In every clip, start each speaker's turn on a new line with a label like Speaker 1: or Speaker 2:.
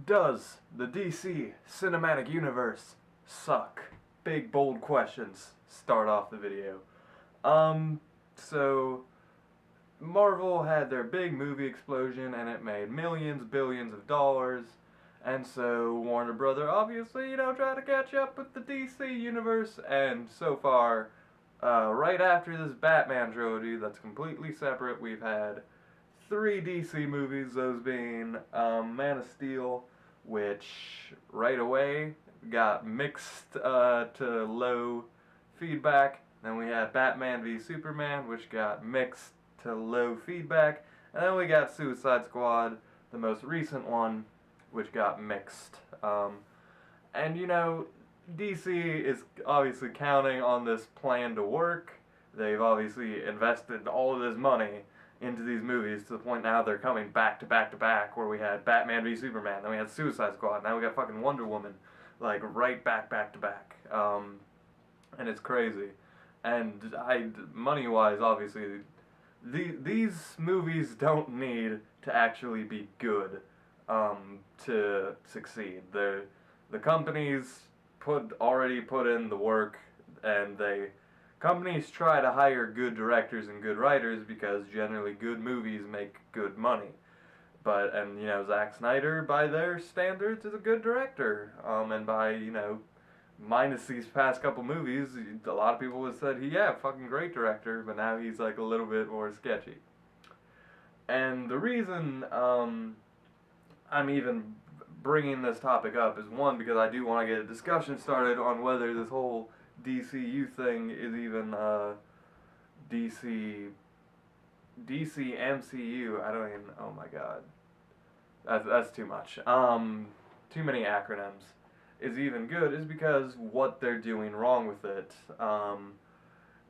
Speaker 1: Does the DC cinematic universe suck? Big bold questions start off the video. So Marvel had their big movie explosion and it made millions, billions of dollars. And so Warner Brother obviously, tried to catch up with the DC universe. And so far, right after this Batman trilogy that's completely separate, we've had 3 DC movies, those being Man of Steel, which right away got mixed to low feedback. Then we had Batman v Superman, which got mixed to low feedback. And then we got Suicide Squad, the most recent one, which got mixed. And DC is obviously counting on this plan to work. They've obviously invested all of this money into these movies to the point now they're coming back to back to back, where we had Batman v Superman, then we had Suicide Squad, now we got fucking Wonder Woman, like right back to back. And it's crazy. And money-wise, obviously, these movies don't need to actually be good to succeed. The companies already put in the work, and companies try to hire good directors and good writers because generally good movies make good money. And Zack Snyder, by their standards, is a good director. And by, minus these past couple movies, a lot of people have said, fucking great director, but now he's like a little bit more sketchy. And the reason I'm even bringing this topic up is, one, because I do want to get a discussion started on whether this whole DCU thing is even DC MCU. I don't even. Oh my god, that's too much. Too many acronyms. Is even good is because what they're doing wrong with it.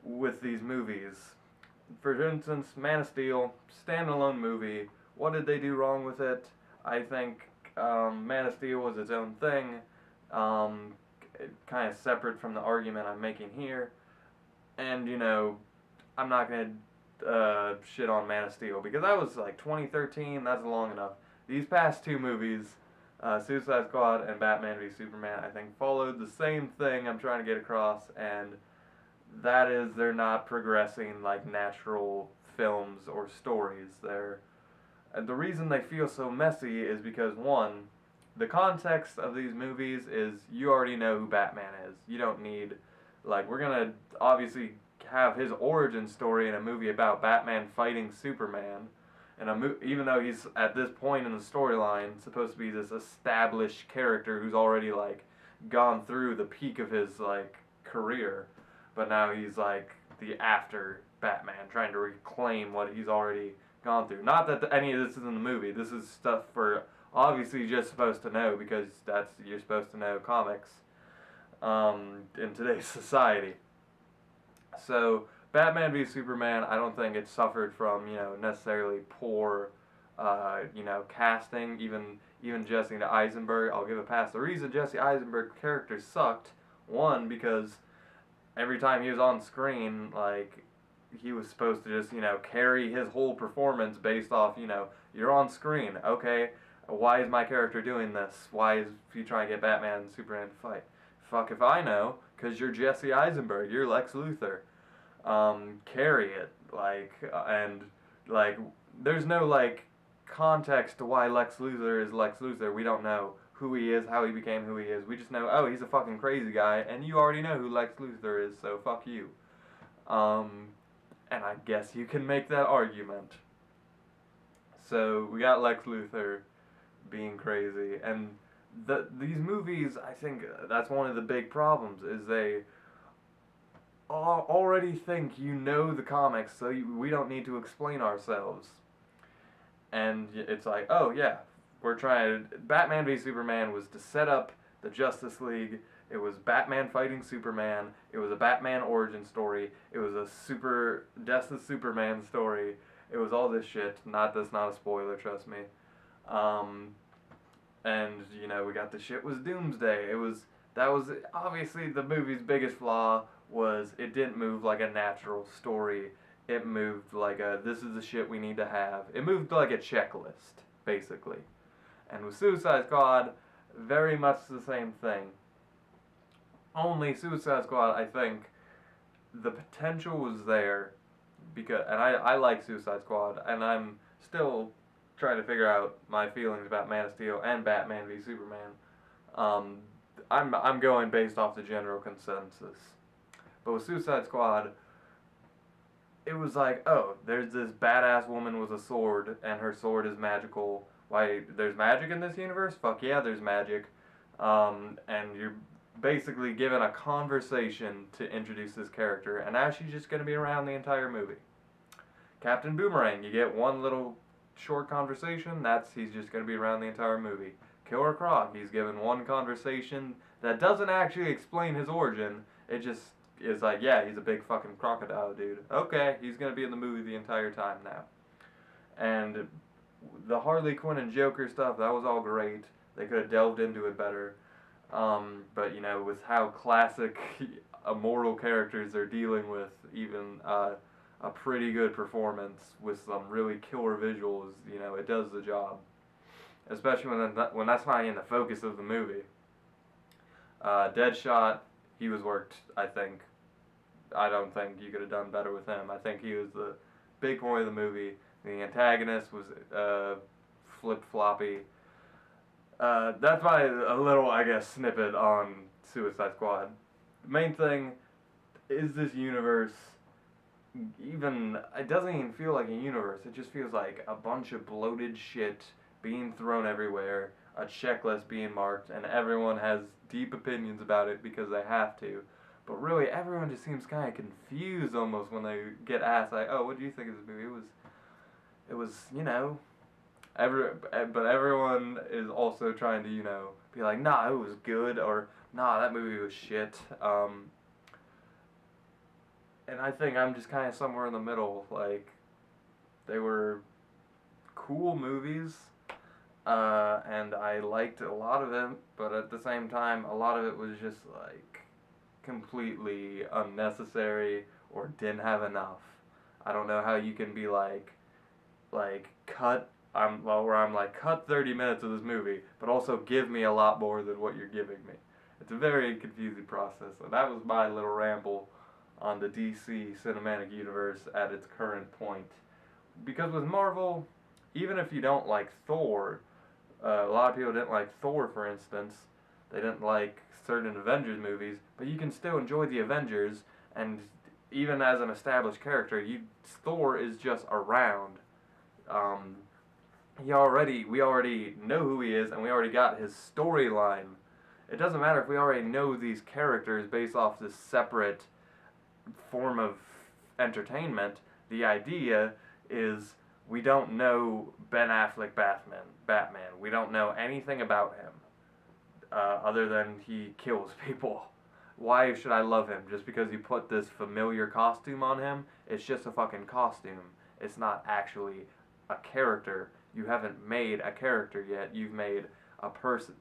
Speaker 1: With these movies, for instance, Man of Steel, standalone movie. What did they do wrong with it? I think Man of Steel was its own thing. Kind of separate from the argument I'm making here. And, I'm not going to shit on Man of Steel, because that was like 2013, that's long enough. These past 2 movies, Suicide Squad and Batman v Superman, I think followed the same thing I'm trying to get across, and that is they're not progressing like natural films or stories. The reason they feel so messy is because, one, the context of these movies is you already know who Batman is. You don't need, we're going to obviously have his origin story in a movie about Batman fighting Superman. And even though he's, at this point in the storyline, supposed to be this established character who's already, gone through the peak of his, career. But now he's, the after Batman, trying to reclaim what he's already gone through. Not that any of this is in the movie. This is stuff for... obviously you're just supposed to know, because you're supposed to know comics in today's society. So Batman v Superman, I don't think it suffered from necessarily poor casting. Even Jesse Eisenberg, I'll give a pass. The reason Jesse Eisenberg's character sucked, one, because every time he was on screen, he was supposed to just carry his whole performance based off you're on screen, okay. Why is my character doing this? Why is he trying to get Batman and Superman to fight? Fuck if I know, because you're Jesse Eisenberg, you're Lex Luthor. Carry it, there's no, context to why Lex Luthor is Lex Luthor. We don't know who he is, how he became who he is. We just know, oh, he's a fucking crazy guy, and you already know who Lex Luthor is, so fuck you. And I guess you can make that argument. So, we got Lex Luthor being crazy, and these movies, I think that's one of the big problems, is they already think the comics, so we don't need to explain ourselves. And it's oh yeah, Batman v Superman was to set up the Justice League. It was Batman fighting Superman. It was a Batman origin story. It was a Death of Superman story. It was all this shit. That's not a spoiler, trust me. And we got the shit was Doomsday. That was obviously the movie's biggest flaw, was it didn't move like a natural story. It moved like this is the shit we need to have. It moved like a checklist, basically. And with Suicide Squad, very much the same thing. Only Suicide Squad, I think, the potential was there because, and I like Suicide Squad, and I'm still trying to figure out my feelings about Man of Steel and Batman v Superman. Um, I'm going based off the general consensus. But with Suicide Squad, it was like, oh, there's this badass woman with a sword, and her sword is magical. Why, there's magic in this universe? Fuck yeah, there's magic. And you're basically given a conversation to introduce this character, and now she's just going to be around the entire movie. Captain Boomerang, you get one little short conversation, he's just going to be around the entire movie. Killer Croc, he's given one conversation that doesn't actually explain his origin, it just is like, yeah, he's a big fucking crocodile dude. Okay, he's going to be in the movie the entire time now. And the Harley Quinn and Joker stuff, that was all great. They could have delved into it better. But, you know, with how classic immortal characters they're dealing with, even a pretty good performance with some really killer visuals, you know, it does the job. Especially when that's not in the focus of the movie. Deadshot, he was worked, I think. I don't think you could have done better with him. I think he was the big point of the movie. The antagonist was flip-floppy. That's my a little, I guess, snippet on Suicide Squad. The main thing is this universe. It doesn't even feel like a universe. It just feels like a bunch of bloated shit being thrown everywhere, a checklist being marked, and everyone has deep opinions about it because they have to. But really, everyone just seems kind of confused almost when they get asked, like, "Oh, what do you think of this movie?" It was, you know, but everyone is also trying to, you know, be like, "Nah, it was good," or "Nah, that movie was shit." And I think I'm just kind of somewhere in the middle. Like, they were cool movies, and I liked a lot of them, but at the same time, a lot of it was just like completely unnecessary or didn't have enough. I don't know how you can be like cut. I'm like, cut 30 minutes of this movie, but also give me a lot more than what you're giving me. It's a very confusing process, and that was my little ramble on the DC cinematic universe at its current point. Because with Marvel, even if you don't like Thor, a lot of people didn't like Thor, for instance. They didn't like certain Avengers movies, but you can still enjoy the Avengers, and even as an established character, Thor is just around. Um, we already know who he is, and we already got his storyline. It doesn't matter if we already know these characters based off this separate form of entertainment. The idea is we don't know Ben Affleck Batman. We don't know anything about him other than he kills people. Why should I love him? Just because you put this familiar costume on him? It's just a fucking costume. It's not actually a character. You haven't made a character yet. You've made a person.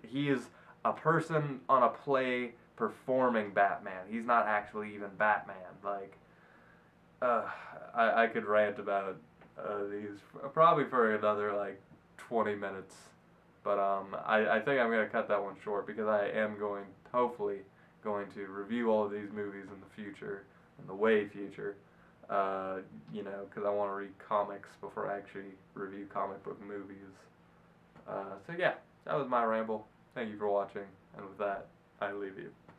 Speaker 1: He is a person on a play performing Batman. He's not actually even Batman. Like, I could rant about these probably for another like 20 minutes. But I think I'm going to cut that one short because I am hopefully going to review all of these movies in the future, in the way future. You know, because I want to read comics before I actually review comic book movies. So yeah, that was my ramble. Thank you for watching, and with that, I leave you.